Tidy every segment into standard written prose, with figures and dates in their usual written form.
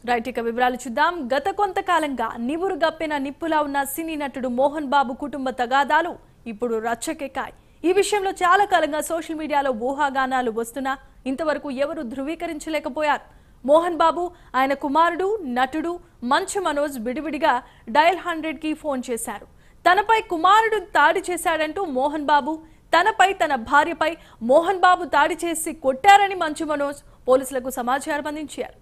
Right, ఇక వివరాలు చూద్దాం. గత కొంతకాలంగా నివురు గప్పిన నిప్పులా ఉన్న సినీ నటుడు మోహన్ బాబు కుటుంబ తగాదాలు ఇప్పుడు రచ్చకెక్కాయి. ఈ విషయంలో చాలా కాలంగా సోషల్ మీడియాలో ఊహాగానాలు వస్తున్నా ఇంతవరకు ఎవరు ధృవీకరించలేకపోయారు. మోహన్ బాబు, ఆయన కుమారుడు నటుడు మంచు మనోజ్ విడివిడిగా డయల్ 100కి ఫోన్ చేశారు. తనపై కుమారుడు దాడి చేశాడంటూ మోహన్ బాబు, తనపై తన భార్యపై మోహన్ బాబు దాడి చేసి కొట్టారని మంచు మనోజ్ పోలీసులకు సమాచారం అందించారు.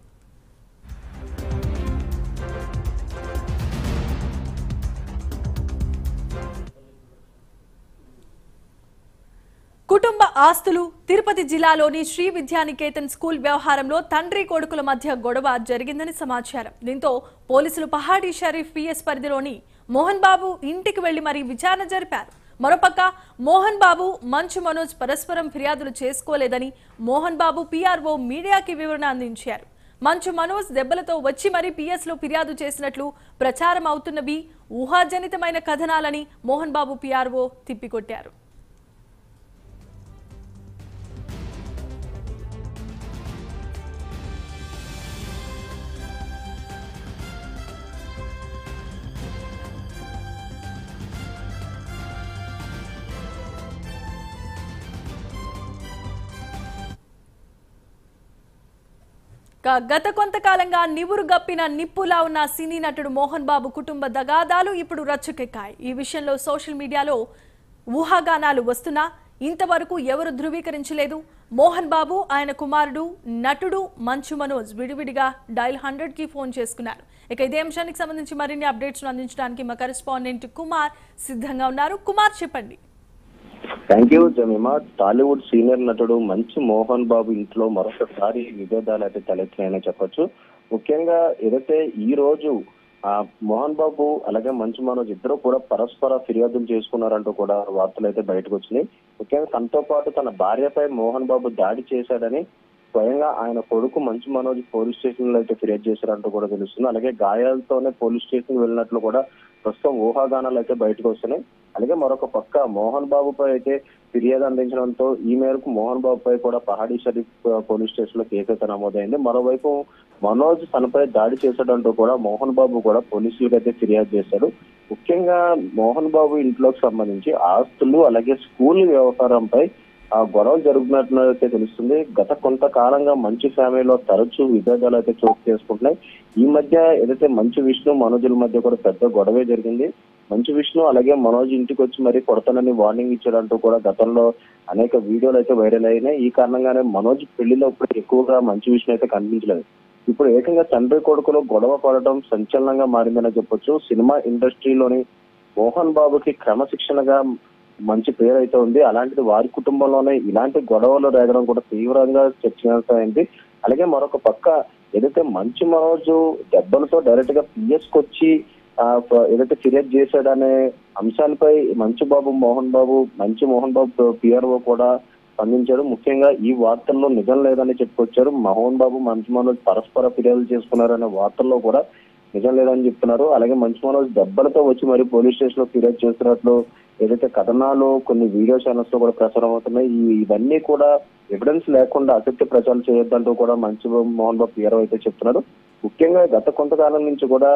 కుటుంబ ఆస్తులు, తిరుపతి జిల్లాలోని శ్రీ విద్యానికేతన్ స్కూల్ వ్యవహారంలో తండ్రి కొడుకుల మధ్య గొడవ జరిగిందని సమాచారం. దీంతో పోలీసులు పహాడీ షరీఫ్ పిఎస్ పరిధిలోని మోహన్ బాబు ఇంటికి వెళ్లి మరీ విచారణ జరిపారు. మరోపక్క మోహన్ బాబు, మంచు మనోజ్ పరస్పరం ఫిర్యాదులు చేసుకోలేదని మోహన్ బాబు పీఆర్ఓ మీడియాకి వివరణ అందించారు. మంచు మనోజ్ దెబ్బలతో వచ్చి మరీ పిఎస్ లో ఫిర్యాదు చేసినట్లు ప్రచారం అవుతున్నవి ఊహాజనితమైన కథనాలని మోహన్ బాబు పీఆర్ఓ తిప్పికొట్టారు. గత కొంతకాలంగా నివురు గప్పిన నిప్పులా ఉన్న సినీ నటుడు మోహన్ బాబు కుటుంబ తగాదాలు ఇప్పుడు రచ్చకెక్కాయి. ఈ విషయంలో సోషల్ మీడియాలో ఊహాగానాలు వస్తున్నా ఇంతవరకు ఎవరు ధృవీకరించలేదు. మోహన్ బాబు, ఆయన కుమారుడు నటుడు మంచు మనోజ్ విడివిడిగా డయల్ 100కి ఫోన్ చేసుకున్నారు. ఇక ఇదే అంశానికి సంబంధించి మరిన్ని అప్డేట్స్ అందించడానికి మా కరెస్పాండెంట్ కుమార్ సిద్ధంగా ఉన్నారు. కుమార్, చెప్పండి. Thank you Jemimah. Tollywood senior నటుడు మంచు మోహన్ బాబు ఇంట్లో మరొకసారి విభేదాలు అయితే తలెత్తినాయని చెప్పొచ్చు. ముఖ్యంగా ఏదైతే ఈ రోజు మోహన్ బాబు అలాగే మంచు మనోజ్ ఇద్దరు కూడా పరస్పర ఫిర్యాదులు చేసుకున్నారంటూ కూడా వార్తలు అయితే బయటకు వచ్చినాయి. ముఖ్యంగా తనతో పాటు తన భార్యపై మోహన్ బాబు దాడి చేశాడని స్వయంగా ఆయన కొడుకు మంచు మనోజ్ పోలీస్ స్టేషన్ లో అయితే ఫిర్యాదు చేశారంటూ కూడా తెలుస్తుంది. అలాగే గాయాలతోనే పోలీస్ స్టేషన్ వెళ్ళినట్లు కూడా ప్రస్తుతం ఊహాగానాలు అయితే బయటకు వస్తున్నాయి. అలాగే మరొక పక్క మోహన్ బాబుపై అయితే ఫిర్యాదు అందించడంతో ఈ మేరకు మోహన్ బాబుపై కూడా పహాడీ షరీఫ్ పోలీస్ స్టేషన్ లో కేసు అయితే నమోదైంది. మరోవైపు మనోజ్ తనపై దాడి చేశాడంటూ కూడా మోహన్ బాబు కూడా పోలీసులకు అయితే ఫిర్యాదు చేశాడు. ముఖ్యంగా మోహన్ బాబు ఇంట్లోకి సంబంధించి ఆస్తులు అలాగే స్కూల్ వ్యవహారంపై గొడవలు జరుగుతున్నట్లయితే తెలుస్తుంది. గత కొంతకాలంగా మంచు ఫ్యామిలీలో తరచూ విభేదాలు అయితే చోటు చేసుకుంటున్నాయి. ఈ మధ్య ఏదైతే మంచు విష్ణు మనోజుల మధ్య కూడా పెద్ద గొడవే జరిగింది. మంచు విష్ణు అలాగే మనోజ్ ఇంటికి వచ్చి మరీ కొడతానని వార్నింగ్ ఇచ్చాడంటూ కూడా గతంలో అనేక వీడియోలు అయితే వైరల్ అయినాయి. ఈ కారణంగానే మనోజ్ పెళ్లిలో ఎక్కువగా మంచు విష్ణు అయితే కనిపించలేదు. ఇప్పుడు ఏకంగా తండ్రి కొడుకులో గొడవ పడటం సంచలనంగా మారిందని చెప్పొచ్చు. సినిమా ఇండస్ట్రీలోని మోహన్ బాబుకి క్రమశిక్షణగా మంచి పేరు అయితే ఉంది. అలాంటిది వారి కుటుంబంలోనే ఇలాంటి గొడవలు రేగడం కూడా తీవ్రంగా చర్చనీయాంశమైంది. అలాగే మరొక పక్క ఏదైతే మంచు మనోజ్ దెబ్బలతో డైరెక్ట్ గా పిఎస్ కి వచ్చి ఏదైతే ఫిర్యాదు చేశాడనే అంశాలపై మంచు మోహన్ బాబు పిఆర్ఓ కూడా స్పందించాడు. ముఖ్యంగా ఈ వార్తల్లో నిజం లేదని చెప్పుకొచ్చారు. మోహన్ బాబు, మంచు మనోజ్ పరస్పర ఫిర్యాదులు చేసుకున్నారనే వార్తల్లో కూడా నిజం లేదని చెప్తున్నారు. అలాగే మంచు మనోజ్ దెబ్బలతో వచ్చి మరి పోలీస్ స్టేషన్ లో ఫిర్యాదు చేస్తున్నట్లు ఏదైతే కథనాలు కొన్ని వీడియో ఛానల్స్ లో కూడా ప్రచారం అవుతున్నాయి. ఇవన్నీ కూడా ఎవిడెన్స్ లేకుండా అసత్య ప్రచారం చేయొద్దంటూ కూడా మంచు మోహన్ బాబు పిఆర్ఓ అయితే చెప్తున్నారు. ముఖ్యంగా గత కొంతకాలం నుంచి కూడా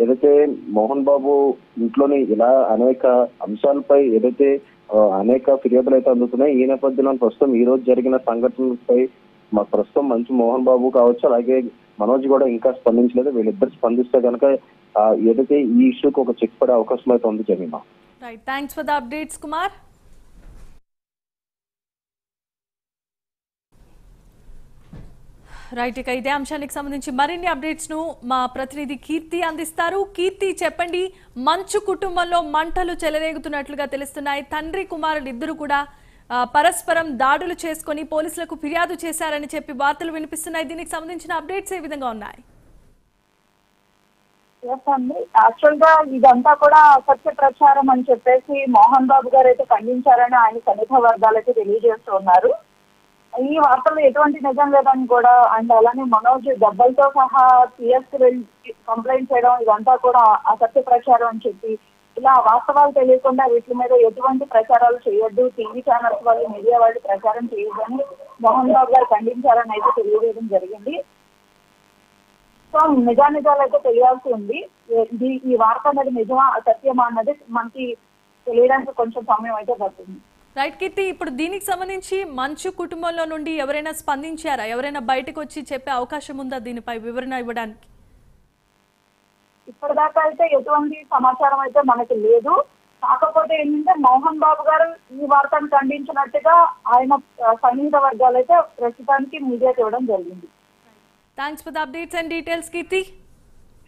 ఏదైతే మోహన్ బాబు ఇంట్లోని ఇలా అనేక అంశాలపై ఏదైతే అనేక ఫిర్యాదులు అయితే అందుతున్నాయి. ఈ నేపథ్యంలో ప్రస్తుతం ఈ రోజు జరిగిన సంఘటనలపై ప్రస్తుతం మంచు మోహన్ బాబు కావచ్చు అలాగే మనోజ్ కూడా ఇంకా స్పందించలేదు. వీళ్ళిద్దరు స్పందిస్తే కనుక ఏదైతే ఈ ఇష్యూకి ఒక చెక్ పడే అవకాశం అయితే ఉంది Jemimah. Right, thanks for the updates Kumar. Right, ఇక ఇదే అంశానికి సంబంధించి మరిన్ని అప్డేట్స్ ను మా ప్రతినిధి కీర్తి అందిస్తారు. కీర్తి, చెప్పండి. మంచు కుటుంబంలో మంటలు చెలరేగుతున్నట్లుగా తెలుస్తున్నాయి. తండ్రి కుమారులు ఇద్దరు కూడా పరస్పరం దాడులు చేసుకుని పోలీసులకు ఫిర్యాదు చేశారని చెప్పి వార్తలు వినిపిస్తున్నాయి. దీనికి సంబంధించిన అప్డేట్స్ ఏ విధంగా ఉన్నాయి? యాక్చువల్ గా ఇదంతా కూడా అసత్య ప్రచారం అని చెప్పేసి మోహన్ బాబు గారు అయితే ఖండించారని ఆయన సన్నిహిత వర్గాలైతే తెలియజేస్తూ ఉన్నారు. ఈ వార్తల్లో ఎటువంటి నిజం లేదని కూడా, అండ్ అలానే మనోజ్ దెబ్బలతో సహా పిఎస్ కి వెళ్ళి కంప్లైంట్ చేయడం ఇదంతా కూడా అసత్య ప్రచారం అని చెప్పి ఇలా వాస్తవాలు తెలియకుండా వీటి మీద ఎటువంటి ప్రచారాలు చేయొద్దు, టీవీ ఛానల్స్ వాళ్ళు, మీడియా వాళ్ళు ప్రచారం చేయొద్దని మోహన్ బాబు గారు ఖండించారని అయితే తెలియజేయడం జరిగింది. సో నిజానిజాలు అయితే తెలియాల్సి ఉంది. ఈ వార్త అనేది నిజమా సత్యమా అన్నది మనకి తెలియడానికి కొంచెం సమయం అయితే పడుతుంది. రైట్ కీర్తి, ఇప్పుడు దీనికి సంబంధించి మంచు కుటుంబంలో నుండి ఎవరైనా స్పందించారా? ఎవరైనా బయటకు వచ్చి చెప్పే అవకాశం ఉందా దీనిపై వివరణ ఇవ్వడానికి? ఇప్పటిదాకా అయితే ఎటువంటి సమాచారం అయితే మనకి లేదు. కాకపోతే ఏంటంటే మోహన్ బాబు గారు ఈ వార్తను ఖండించినట్టుగా ఆయన సన్నిహిత వర్గాలు అయితే ప్రస్తుతానికి మీడియాకి ఇవ్వడం జరిగింది. Thanks for the updates and details Keerthi.